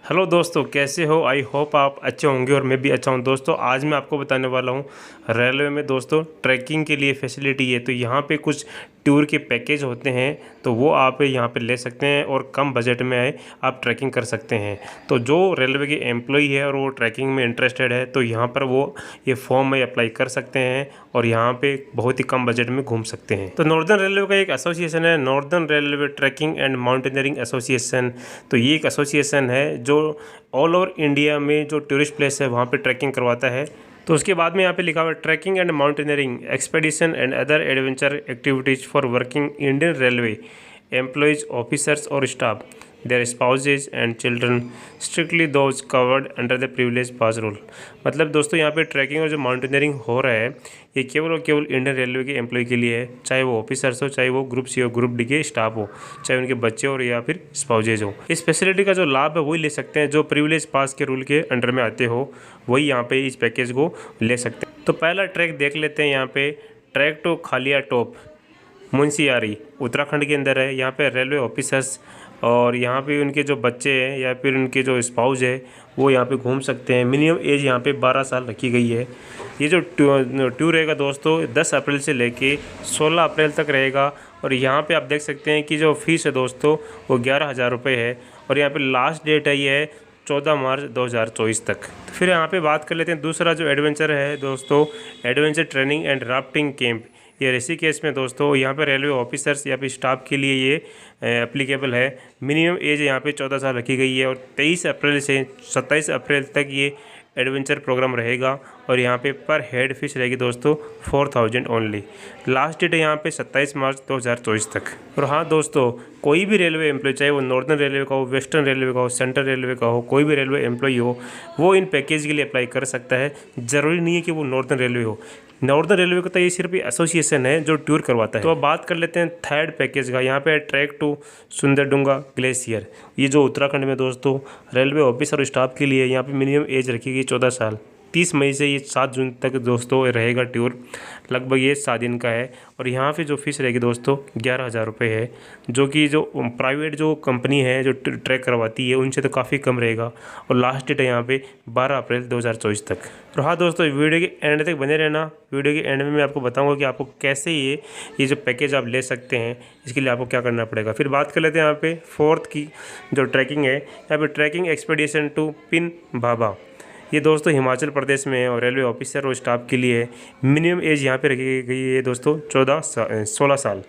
Hello दोस्तों, कैसे हो? आई होप आप अच्छे होंगे और मैं भी अच्छा हूं। दोस्तों आज मैं आपको बताने वाला हूं रेलवे में दोस्तों ट्रैकिंग के लिए फैसिलिटी है। तो यहां पे कुछ टूर के पैकेज होते हैं, तो वो आप यहां पे ले सकते हैं और कम बजट में आए आप ट्रैकिंग कर सकते हैं। तो जो रेलवे के एम्प्लॉई है और वो ट्रैकिंग में इंटरेस्टेड है, तो यहाँ पर वो ये फॉर्म में अप्लाई कर सकते हैं और यहाँ पे बहुत ही कम बजट में घूम सकते हैं। तो नॉर्दर्न रेलवे का एक एसोसिएशन है, northern railway trekking and mountaineering association. तो ये एक एसोसिएशन है जो ऑल ओवर इंडिया में जो टूरिस्ट प्लेस है वहाँ पे ट्रैकिंग करवाता है। तो उसके बाद में यहाँ पे लिखा हुआ है trekking and mountaineering expedition and other adventure activities for working Indian railway employees officers और staff their spouses and children strictly those covered under the privilege pass rule. मतलब दोस्तों यहाँ पे ट्रैकिंग और जो माउंटेनियरिंग हो रहा है ये केवल और केवल इंडियन रेलवे के एम्प्लॉय के लिए है, चाहे वो ऑफिसर्स हो, चाहे वो ग्रुप सी हो, ग्रुप डी के स्टाफ हो, चाहे उनके बच्चे हो या फिर स्पाउसेज हो। इस फैसिलिटी का जो लाभ है वही ले सकते हैं जो प्रिविलेज पास के रूल के अंडर में आते हो, वही यहाँ पे इस पैकेज को ले सकते हैं। तो पहला ट्रैक देख लेते हैं। यहाँ पे trek to Khaliya top Munsiyari Uttarakhand के अंदर है। यहाँ पे रेलवे ऑफिसर्स और यहाँ पे उनके जो बच्चे हैं या फिर उनके जो स्पाउस है वो यहाँ पे घूम सकते हैं। मिनिमम एज यहाँ पे 12 साल रखी गई है। ये जो टूर रहेगा दोस्तों 10 अप्रैल से लेके 16 अप्रैल तक रहेगा। और यहाँ पे आप देख सकते हैं कि जो फीस है दोस्तों वो 11,000 रुपये है और यहाँ पे लास्ट डेट है ये 14 मार्च 2024 तक। तो फिर यहाँ पे बात कर लेते हैं दूसरा जो एडवेंचर है दोस्तों, adventure training and rafting camp. ये ऋषिकेश में दोस्तों यहाँ पर रेलवे ऑफिसर्स या फिर स्टाफ के लिए ये एप्लीकेबल है। मिनिमम एज यहाँ पे 14 साल रखी गई है और 23 अप्रैल से 27 अप्रैल तक ये एडवेंचर प्रोग्राम रहेगा और यहाँ पे पर हेड फीस रहेगी दोस्तों 4,000 ओनली। लास्ट डेट है यहाँ पे 27 मार्च 2024 तक। और हाँ दोस्तों, कोई भी रेलवे एम्प्लॉय, चाहे वो नॉर्दर्न रेलवे का हो, वेस्टर्न रेलवे का हो, सेंट्रल रेलवे का हो, कोई भी रेलवे एम्प्लॉय हो वो इन पैकेज के लिए अप्लाई कर सकता है। ज़रूरी नहीं है कि वो नॉर्दर्न रेलवे हो। नॉर्दर्न रेलवे का तो ये सिर्फ एसोसिएशन है जो टूर करवाता है। तो अब बात कर लेते हैं थर्ड पैकेज का। यहाँ पे ट्रैक टू सुंदरडुंगा ग्लेशियर। ये जो उत्तराखंड में दोस्तों रेलवे ऑफिसर और स्टाफ के लिए यहाँ पे मिनिमम एज रखी गई 14 साल। 30 मई से ये 7 जून तक दोस्तों रहेगा टूर। लगभग ये 7 दिन का है और यहाँ पे जो फीस रहेगी दोस्तों 11,000 रुपये है, जो कि जो प्राइवेट जो कंपनी है जो ट्रैक करवाती है उनसे तो काफ़ी कम रहेगा। और लास्ट डेट है यहाँ पे 12 अप्रैल 2024 तक। और हाँ दोस्तों, वीडियो के एंड तक बने रहना। वीडियो के एंड में मैं आपको बताऊंगा कि आपको कैसे ये जो पैकेज आप ले सकते हैं, इसके लिए आपको क्या करना पड़ेगा। फिर बात कर लेते हैं यहाँ पे फोर्थ की जो ट्रैकिंग है। यहाँ पे ट्रैकिंग एक्सपेडिशन टू पिन बाबा। ये दोस्तों हिमाचल प्रदेश में है और रेलवे ऑफिसर और स्टाफ के लिए मिनिमम एज यहाँ पे रखी गई है दोस्तों 16 साल।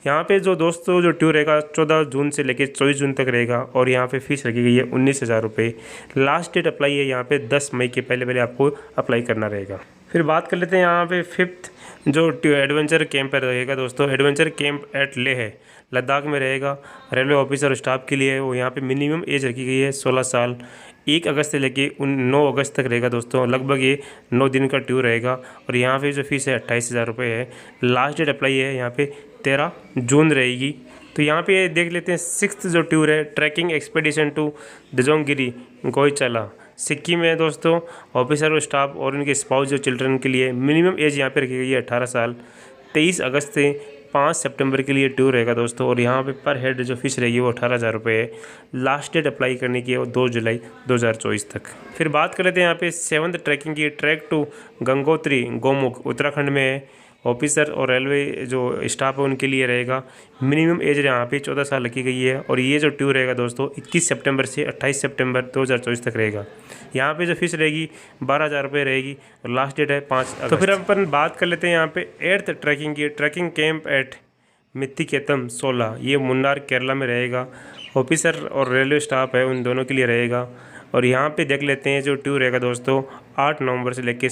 यहाँ पे जो दोस्तों जो टूर रहेगा 14 जून से लेकर 24 जून तक रहेगा और यहाँ पे फीस रखी गई है 19,000 रुपये। लास्ट डेट अप्लाई है यहाँ पे 10 मई के पहले आपको अप्लाई करना रहेगा। फिर बात कर लेते हैं यहाँ पे फिफ्थ जो एडवेंचर कैंप रहेगा दोस्तों। एडवेंचर कैंप एट लेह है, लद्दाख में रहेगा। रेलवे ऑफिसर और स्टाफ के लिए वो यहाँ पे मिनिमम एज रखी गई है 16 साल। 1 अगस्त से लेके 9 अगस्त तक रहेगा दोस्तों। लगभग ये 9 दिन का टूर रहेगा और यहाँ पे जो फीस है 28,000 रुपये है। लास्ट डेट अप्लाई है यहाँ पे 13 जून रहेगी। तो यहाँ पे देख लेते हैं सिक्स्थ जो टूर है ट्रैकिंग एक्सपेडिशन टू दजोंगिरी गोईचाला सिक्किम में दोस्तों। ऑफिसर और स्टाफ और उनके स्पाउस जो चिल्ड्रन के लिए मिनिमम एज यहाँ पे रखी गई है 18 साल। 23 अगस्त से 5 सितंबर के लिए टूर रहेगा दोस्तों और यहाँ पे पर हेड जो फीस रहेगी वो 18,000 रुपये है। लास्ट डेट अप्लाई करने की है वो 2 जुलाई 2024 तक। फिर बात कर लेते हैं यहाँ पे 7th ट्रैकिंग की। ट्रैक टू गंगोत्री गोमुख उत्तराखंड में है। ऑफिसर और रेलवे जो स्टाफ है उनके लिए रहेगा। मिनिमम एज यहाँ पे 14 साल रखी गई है और ये जो टूर रहेगा दोस्तों 21 सितंबर से 28 सितंबर 2024 तक रहेगा। यहाँ पे जो फीस रहेगी 12,000 रुपये रहेगी और लास्ट डेट है 5 अगस्त। तो फिर अपन बात कर लेते हैं यहाँ पे 8th ट्रैकिंग की। ट्रैकिंग कैंप एट मित्तिकेतम 16, ये मुन्नार केरला में रहेगा। ऑफिसर और रेलवे स्टाफ है उन दोनों के लिए रहेगा। और यहाँ पे देख लेते हैं जो टूर रहेगा दोस्तों 8 नवंबर से लेकर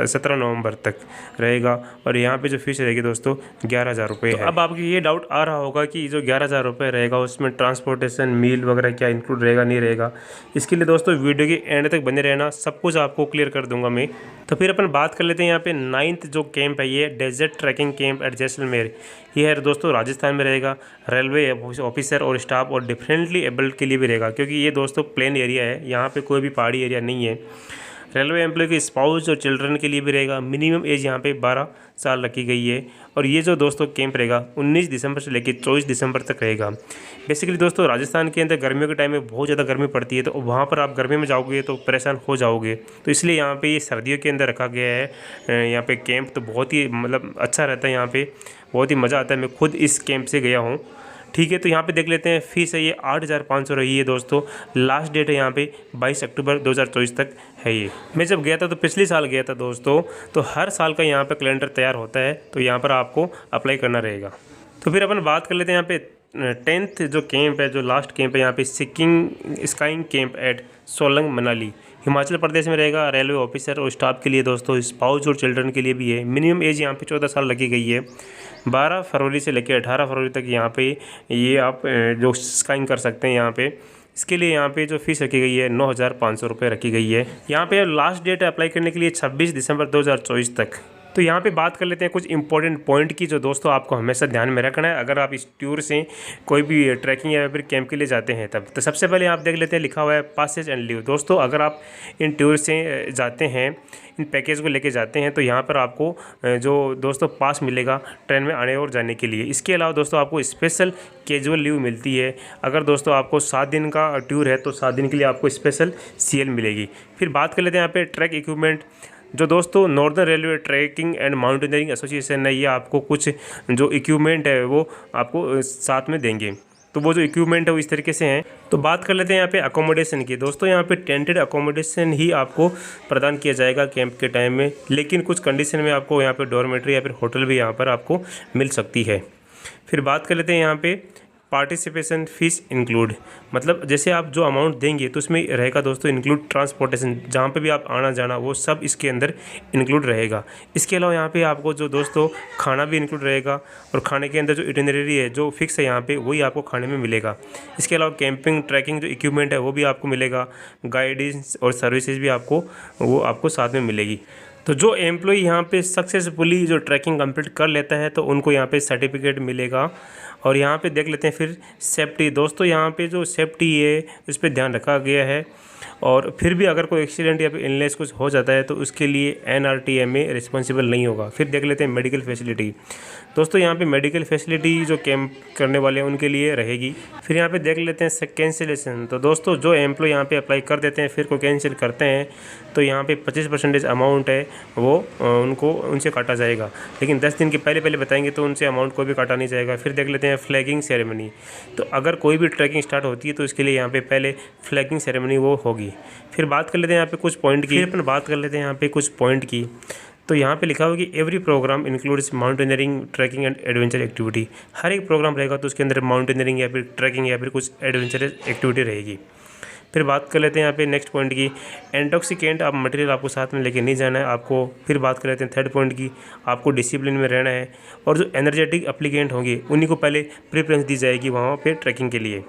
17 नवंबर तक रहेगा और यहाँ पे जो फीस रहेगी दोस्तों 11,000 रुपये है। अब आपको ये डाउट आ रहा होगा कि जो 11,000 रुपये रहेगा उसमें ट्रांसपोर्टेशन मील वगैरह क्या इंक्लूड रहेगा नहीं रहेगा। इसके लिए दोस्तों वीडियो के एंड तक बने रहना, सब कुछ आपको क्लियर कर दूंगा मैं। तो फिर अपन बात कर लेते हैं यहाँ पे 9th जो कैंप है ये desert trekking camp at Jaisalmer. ये है दोस्तों राजस्थान में रहेगा। रेलवे ऑफिसर और स्टाफ और डिफरेंटली एबल्ड के लिए भी रहेगा, क्योंकि ये दोस्तों प्लेन एरिया है, यहाँ पे कोई भी पहाड़ी एरिया नहीं है। रेलवे एम्प्लॉय के स्पाउस और चिल्ड्रन के लिए भी रहेगा। मिनिमम एज यहाँ पे 12 साल रखी गई है और ये जो दोस्तों कैंप रहेगा 19 दिसंबर से लेकर 24 दिसंबर तक रहेगा। बेसिकली दोस्तों राजस्थान के अंदर गर्मियों के टाइम में बहुत ज़्यादा गर्मी पड़ती है, तो वहाँ पर आप गर्मी में जाओगे तो परेशान हो जाओगे, तो इसलिए यहाँ पे ये सर्दियों के अंदर रखा गया है यहाँ पे कैंप। तो बहुत ही मतलब अच्छा रहता है यहाँ पे, बहुत ही मज़ा आता है। मैं खुद इस कैंप से गया हूँ। ठीक है, तो यहाँ पे देख लेते हैं फीस है ये 8,500 रही है दोस्तों। लास्ट डेट है यहाँ पे 22 अक्टूबर 2024 तक है ये। मैं जब गया था तो पिछले साल गया था दोस्तों, तो हर साल का यहाँ पे कैलेंडर तैयार होता है, तो यहाँ पर आपको अप्लाई करना रहेगा। तो फिर अपन बात कर लेते हैं यहाँ पे 10th जो कैंप है, जो लास्ट कैंप है यहाँ पे skiing camp at Solang Manali, Himachal Pradesh में रहेगा। रेलवे ऑफिसर और स्टाफ के लिए दोस्तों, स्पाउस और चिल्ड्रन के लिए भी है। मिनिमम एज यहाँ पे 14 साल रखी गई है। 12 फरवरी से लेकर 18 फरवरी तक यहाँ पे ये आप जो स्काइंग कर सकते हैं यहाँ पे। इसके लिए यहाँ पे जो फीस रखी गई है 9,500 रुपये रखी गई है। यहाँ पे लास्ट डेट अप्लाई करने के लिए 26 दिसंबर 2024 तक। तो यहाँ पे बात कर लेते हैं कुछ इंपॉर्टेंट पॉइंट की, जो दोस्तों आपको हमेशा ध्यान में रखना है अगर आप इस टूर से कोई भी ट्रैकिंग या फिर कैंप के लिए जाते हैं तब। तो सबसे पहले आप देख लेते हैं, लिखा हुआ है पासेज एंड लीव। दोस्तों अगर आप इन टूर से जाते हैं, इन पैकेज को लेके जाते हैं, तो यहाँ पर आपको जो दोस्तों पास मिलेगा ट्रेन में आने और जाने के लिए। इसके अलावा दोस्तों आपको स्पेशल कैजुअल लीव मिलती है। अगर दोस्तों आपको 7 दिन का टूर है तो 7 दिन के लिए आपको स्पेशल CL मिलेगी। फिर बात कर लेते हैं यहाँ पे ट्रैक इक्विपमेंट। जो दोस्तों northern railway trekking and mountaineering association है, ये आपको कुछ जो इक्विपमेंट है वो आपको साथ में देंगे। तो वो जो इक्विपमेंट है वो इस तरीके से हैं। तो बात कर लेते हैं यहाँ पे अकोमोडेशन की। दोस्तों यहाँ पे टेंटेड अकोमोडेशन ही आपको प्रदान किया जाएगा कैंप के टाइम में, लेकिन कुछ कंडीशन में आपको यहाँ पे डॉर्मेट्री या फिर होटल भी यहाँ पर आपको मिल सकती है। फिर बात कर लेते हैं यहाँ पे पार्टिसिपेशन फ़ीस इंक्लूड, मतलब जैसे आप जो अमाउंट देंगे तो उसमें रहेगा दोस्तों इंक्लूड ट्रांसपोर्टेशन, जहाँ पे भी आप आना जाना वो सब इसके अंदर इंक्लूड रहेगा। इसके अलावा यहाँ पे आपको जो दोस्तों खाना भी इंक्लूड रहेगा, और खाने के अंदर जो इटिनरी है जो फिक्स है यहाँ पे वही आपको खाने में मिलेगा। इसके अलावा कैंपिंग ट्रैकिंग जो इक्विपमेंट है वो भी आपको मिलेगा। गाइडेंस और सर्विसेज भी आपको साथ में मिलेगी। तो जो एम्प्लॉई यहाँ पे सक्सेसफुली जो ट्रैकिंग कंप्लीट कर लेता है तो उनको यहाँ पे सर्टिफिकेट मिलेगा। और यहाँ पे देख लेते हैं फिर सेफ्टी। दोस्तों यहाँ पे जो सेफ्टी है उस पर ध्यान रखा गया है, और फिर भी अगर कोई एक्सीडेंट या फिर इलनेस कुछ हो जाता है तो उसके लिए NRTMA रिस्पॉन्सिबल नहीं होगा। फिर देख लेते हैं मेडिकल फैसिलिटी। दोस्तों यहाँ पे मेडिकल फैसिलिटी जो कैंप करने वाले हैं उनके लिए रहेगी। फिर यहाँ पे देख लेते हैं कैंसिलेशन। तो दोस्तों जो एम्प्लॉय यहाँ पे अप्लाई कर देते हैं फिर को कैंसिल करते हैं तो यहाँ पे 25% अमाउंट है वो उनसे काटा जाएगा, लेकिन 10 दिन के पहले बताएंगे तो उनसे अमाउंट को भी काटा नहीं जाएगा। फिर देख लेते हैं फ्लैगिंग सेरेमनी। तो अगर कोई भी ट्रैकिंग स्टार्ट होती है तो इसके लिए यहाँ पे पहले फ्लैगिंग सेरेमनी वो होगी। फिर बात कर लेते हैं यहाँ पे कुछ पॉइंट की। अपन बात कर लेते हैं यहाँ पे कुछ पॉइंट की। तो यहाँ पे लिखा हुआ कि every programme includes mountaineering trekking and adventure activity. हर एक प्रोग्राम रहेगा तो उसके अंदर माउंटेनियरिंग या फिर ट्रैकिंग या फिर कुछ एडवेंचरस एक्टिविटी रहेगी। फिर बात कर लेते हैं यहाँ पे नेक्स्ट पॉइंट की, इंटॉक्सिकेंट आप मटेरियल आपको साथ में लेके नहीं जाना है आपको। फिर बात कर लेते हैं थर्ड पॉइंट की, आपको डिसिप्लिन में रहना है, और जो एनर्जेटिक एप्लीकेंट होंगे उन्हीं को पहले प्रेफरेंस दी जाएगी वहाँ पे ट्रैकिंग के लिए।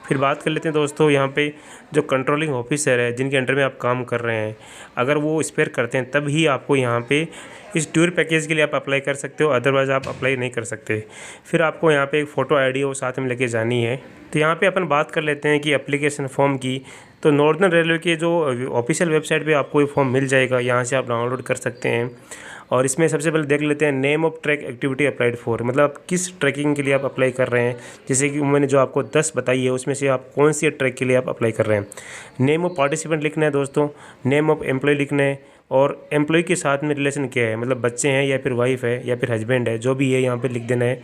फिर बात कर लेते हैं दोस्तों यहाँ पे जो कंट्रोलिंग ऑफिसर है जिनके अंडर में आप काम कर रहे हैं, अगर वो स्पेयर करते हैं तब ही आपको यहाँ पे इस टूर पैकेज के लिए आप अप्लाई कर सकते हो, अदरवाइज़ आप अप्लाई नहीं कर सकते। फिर आपको यहाँ पे एक फ़ोटो ID वो साथ में लेके जानी है। तो यहाँ पे अपन बात कर लेते हैं कि एप्लीकेशन फॉर्म की। तो नॉर्दर्न रेलवे के जो ऑफिशियल वेबसाइट पे आपको ये फॉर्म मिल जाएगा, यहाँ से आप डाउनलोड कर सकते हैं। और इसमें सबसे पहले देख लेते हैं name of track activity applied for, मतलब किस ट्रैकिंग के लिए आप अप्लाई कर रहे हैं। जैसे कि मैंने जो आपको 10 बताई है उसमें से आप कौन सी ट्रैक के लिए आप अप्लाई कर रहे हैं। नेम ऑफ पार्टिसिपेंट लिखना है दोस्तों, नेम ऑफ एम्प्लॉय लिखना है, और एम्प्लॉय के साथ में रिलेशन क्या है, मतलब बच्चे हैं या फिर वाइफ है या फिर हस्बैंड है, जो भी है यहाँ पे लिख देना है।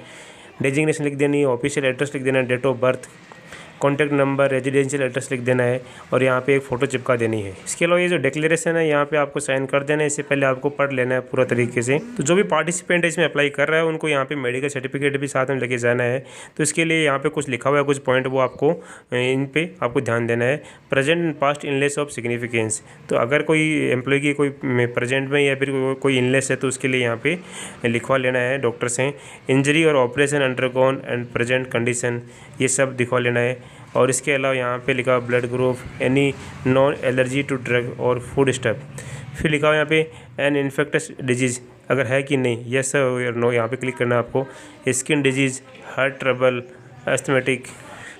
डेजिग्नेशन लिख देनी है, ऑफिशियल एड्रेस लिख देना है, date of birth, contact number, residential address लिख देना है, और यहाँ पे एक फ़ोटो चिपका देनी है। इसके अलावा ये जो डिक्लेरेशन है यहाँ पे आपको साइन कर देना है, इससे पहले आपको पढ़ लेना है पूरा तरीके से। तो जो भी पार्टिसिपेंट है इसमें अप्लाई कर रहा है उनको यहाँ पे मेडिकल सर्टिफिकेट भी साथ में लेके जाना है। तो इसके लिए यहाँ पे कुछ लिखा हुआ है, कुछ पॉइंट वो आपको इन पे आपको ध्यान देना है। Present and past unless of significance, तो अगर कोई एम्प्लॉय की कोई प्रेजेंट में या फिर कोई इनलेस है तो उसके लिए यहाँ पे लिखवा लेना है, डॉक्टर से। इंजरी और operation undergone and present condition, ये सब दिखवा लेना है। और इसके अलावा यहाँ पे लिखा blood group, any non allergy to drug और फूड स्टफ। फिर लिखा हुआ यहाँ पे एन इन्फेक्टस डिजीज़, अगर है कि नहीं, यस और नो यहाँ पे क्लिक करना है आपको। Skin disease, heart trouble, asthmatic,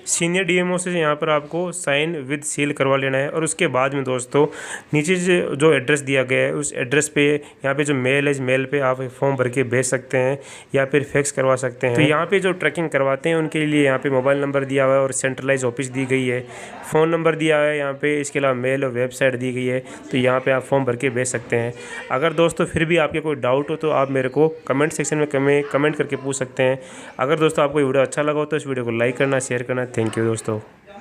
senior DMO से यहाँ पर आपको साइन विद सील करवा लेना है। और उसके बाद में दोस्तों नीचे जो एड्रेस दिया गया है उस एड्रेस पे यहाँ पे जो मेल है इस मेल पे आप फॉर्म भर के भेज सकते हैं या फिर फैक्स करवा सकते हैं। तो यहाँ पे जो ट्रैकिंग करवाते हैं उनके लिए यहाँ पे मोबाइल नंबर दिया हुआ है और सेंट्रलाइज ऑफिस दी गई है, फ़ोन नंबर दिया हुआ है यहाँ पे, इसके अलावा मेल और वेबसाइट दी गई है। तो यहाँ पे आप फॉर्म भर के भेज सकते हैं। अगर दोस्तों फिर भी आपके कोई डाउट हो तो आप मेरे को कमेंट सेक्शन में कमेंट करके पूछ सकते हैं। अगर दोस्तों आपको वीडियो अच्छा लगा हो तो इस वीडियो को लाइक करना, शेयर करना। थैंक यू दोस्तों।